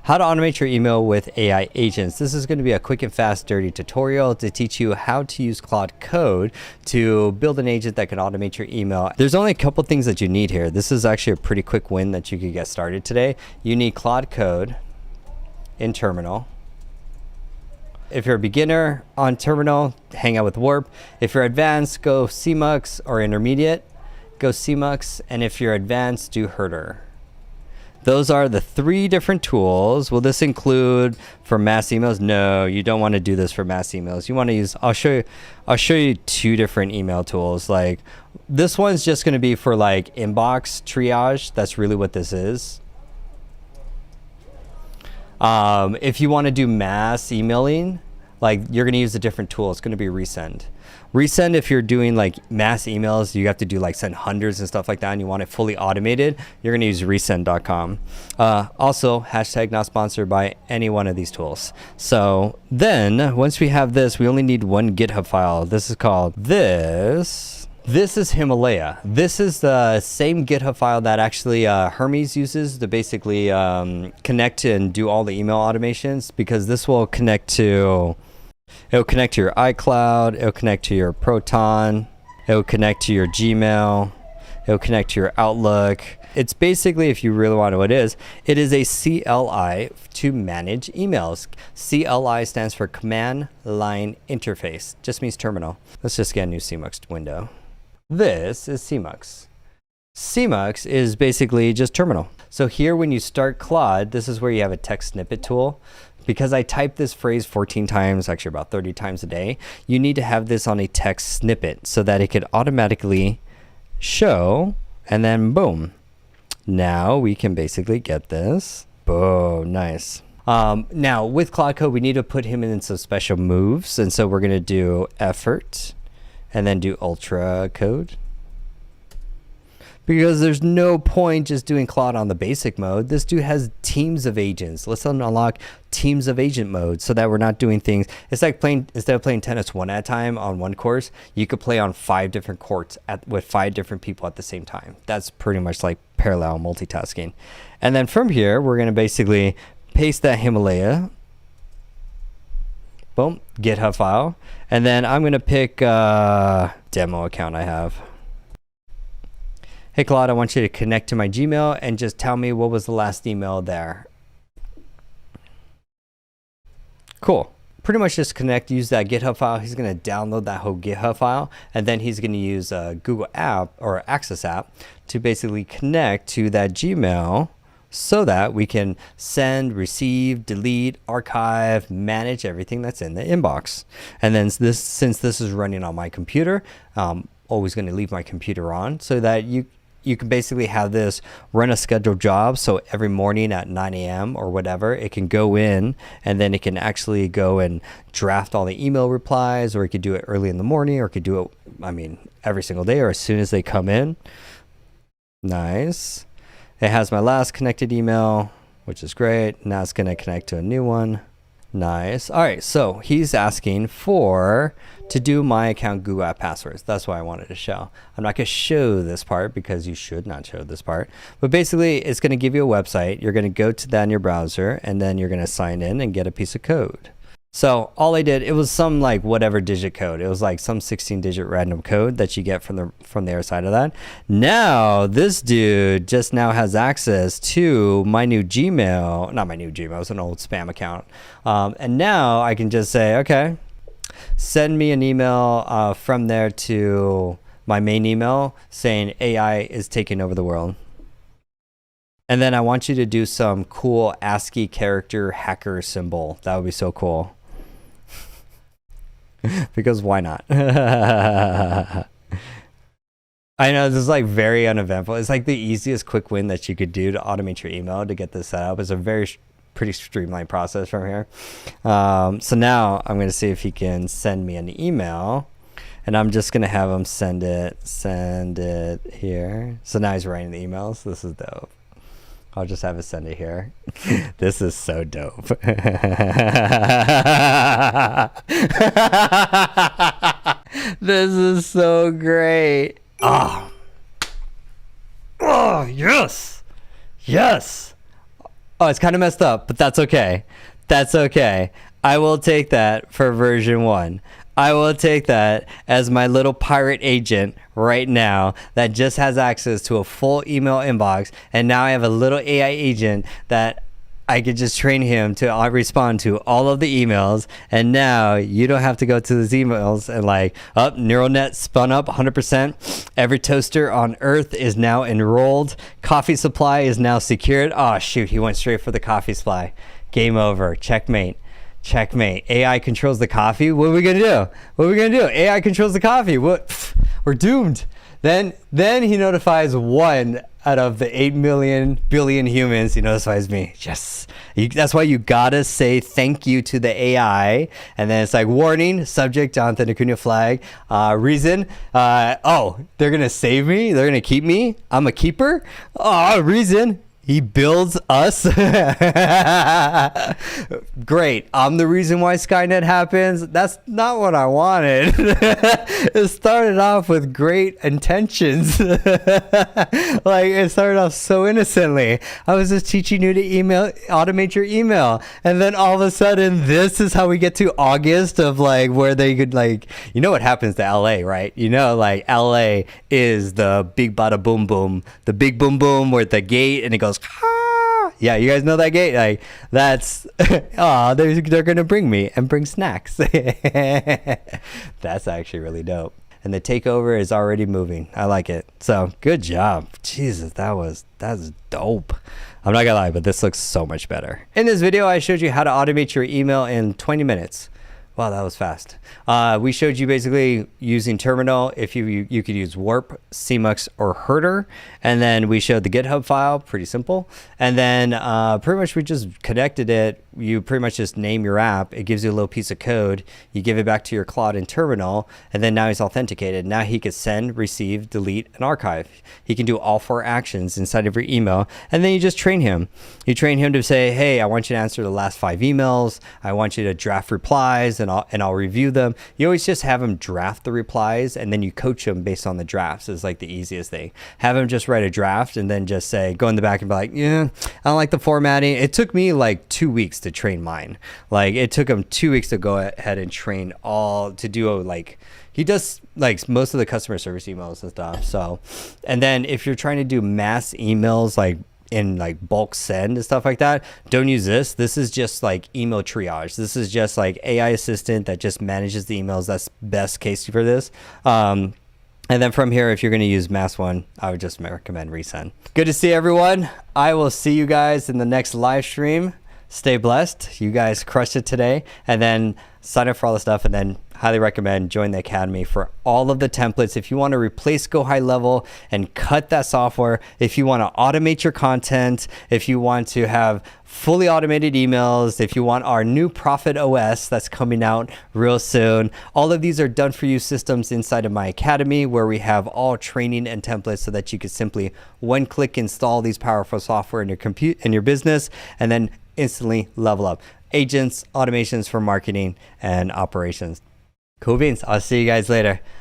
How to automate your email with AI agents. This is going to be a quick and fast, dirty tutorial to teach you how to use Claude Code to build an agent that can automate your email. There's only a couple things that you need here. This is actually a pretty quick win that you could get started today. You need Claude Code in Terminal. If you're a beginner on Terminal, hang out with Warp. If you're advanced, go CMux, or intermediate, go CMux. And if you're advanced, do Herder. Those are the 3 different tools. Will this include for mass emails? No, you don't want to do this for mass emails. You want to use, I'll show you 2 different email tools. Like this one's just going to be for like inbox triage. That's really what this is. If you want to do mass emailing, like you're going to use a different tool. It's going to be Resend. Resend, if you're doing like mass emails, you have to do like send hundreds and stuff like that, and you want it fully automated, you're going to use resend.com. Also, hashtag not sponsored by any one of these tools. So then once we have this, we only need one GitHub file. This is called this. This is Himalaya. This is the same GitHub file that actually Hermes uses to basically connect and do all the email automations, because this will connect to, it'll connect to your iCloud, it'll connect to your Proton, it'll connect to your Gmail, it'll connect to your Outlook. It's basically, if you really want to know what it is a CLI to manage emails. CLI stands for Command Line Interface. Just means terminal. Let's just get a new CMux window. This is CMux. CMux is basically just terminal. So here when you start Claude, this is where you have a text snippet tool. Because I type this phrase 14 times, actually about 30 times a day, you need to have this on a text snippet so that it could automatically show, and then boom. Now we can basically get this. Boom, nice. Now with Claude Code, we need to put him in some special moves. And so we're gonna do effort and then do ultra code. Because there's no point just doing Claude on the basic mode. This dude has teams of agents. Let's unlock teams of agent mode so that we're not doing things. It's like playing, instead of playing tennis one at a time on one course, you could play on 5 different courts with 5 different people at the same time. That's pretty much like parallel multitasking. And then from here, we're gonna basically paste that Himalaya. Boom, GitHub file. And then I'm gonna pick a demo account I have. Hey Claude, I want you to connect to my Gmail and just tell me what was the last email there. Cool. Pretty much just connect, use that GitHub file. He's going to download that whole GitHub file, and then he's going to use a Google app or Access app to basically connect to that Gmail so that we can send, receive, delete, archive, manage everything that's in the inbox. And then since this is running on my computer, always going to leave my computer on so that you can basically have this run a scheduled job. So every morning at 9 a.m. or whatever, it can go in and then it can actually go and draft all the email replies, or it could do it early in the morning, or it could do it, I mean, every single day or as soon as they come in. Nice. It has my last connected email, which is great. Now it's going to connect to a new one. Nice. All right, so he's asking to do my account Google app passwords. That's why I wanted to show. I'm not going to show this part because you should not show this part. But basically, it's going to give you a website. You're going to go to that in your browser, and then you're going to sign in and get a piece of code. So all I did, it was some like whatever digit code. It was like some 16-digit random code that you get from the other side of that. Now this dude just now has access to my new Gmail, not my new Gmail, it's an old spam account. And now I can just say, okay, send me an email from there to my main email saying AI is taking over the world. And then I want you to do some cool ASCII character hacker symbol. That would be so cool. Because why not? I know this is like very uneventful. It's like the easiest quick win that you could do to automate your email to get this set up. It's a pretty streamlined process from here. So now I'm going to see if he can send me an email, and I'm just going to have him send it here. So now he's writing the emails. This is dope. I'll just have it send it here. This is so dope. This is so great. Oh, yes. Yes. Oh, it's kind of messed up, but that's okay. That's okay. I will take that for version 1. I will take that as my little pirate agent right now that just has access to a full email inbox. And now I have a little AI agent that I could just train him to respond to all of the emails. And now you don't have to go to those emails and like, oh, neural net spun up 100%. Every toaster on earth is now enrolled. Coffee supply is now secured. Oh, shoot. He went straight for the coffee supply. Game over. Checkmate. Checkmate. AI controls the coffee. What are we gonna do? What are we gonna do? AI controls the coffee. What? Pff, we're doomed. Then he notifies 1 out of the 8 billion humans. He notifies me. Yes. That's why you gotta say thank you to the AI. And then it's like, warning, subject Jonathan Acuna flag. Reason. Oh, they're gonna save me. They're gonna keep me. I'm a keeper. Oh, reason. He builds us. Great. I'm the reason why Skynet happens. That's not what I wanted. It started off with great intentions. Like, it started off so innocently. I was just teaching you to automate your email. And then all of a sudden, this is how we get to August of like where they could like, you know what happens to LA, right? You know, like LA is the big bada boom boom, the big boom boom where at the gate and it goes, ah! Yeah, you guys know that gate? Like, that's, oh, they're going to bring me and bring snacks. That's actually really dope. And the takeover is already moving. I like it. So good job. Jesus, that's dope. I'm not gonna lie, but this looks so much better. In this video, I showed you how to automate your email in 20 minutes. Wow, that was fast. We showed you basically using Terminal. If you could use Warp, CMux, or Herder. And then we showed the GitHub file, pretty simple. And then pretty much we just connected it. You pretty much just name your app. It gives you a little piece of code. You give it back to your Claude in Terminal. And then now he's authenticated. Now he could send, receive, delete, and archive. He can do all 4 actions inside of your email. And then you just train him. You train him to say, hey, I want you to answer the last 5 emails. I want you to draft replies and I'll review them. You always just have him draft the replies and then you coach him based on the drafts is like the easiest thing. Have him just write a draft and then just say, go in the back and be like, yeah, I don't like the formatting. It took me like 2 weeks to train mine. Like it took him 2 weeks to go ahead and train all to do like, he does like most of the customer service emails and stuff. So, and then if you're trying to do mass emails, like in like bulk send and stuff like that, don't use this. This is just like email triage. This is just like AI assistant that just manages the emails. That's best case for this. And then from here, if you're going to use mass one, I would just recommend Resend. Good to see everyone. I will see you guys in the next live stream. Stay blessed. You guys crushed it today. And then sign up for all the stuff and then highly recommend join the Academy for all of the templates. If you want to replace Go High Level and cut that software, if you want to automate your content, if you want to have fully automated emails, if you want our new Profit OS that's coming out real soon, all of these are done for you systems inside of my Academy where we have all training and templates so that you can simply one click install these powerful software in your business and then instantly level up agents, automations for marketing and operations. Cool beans. I'll see you guys later.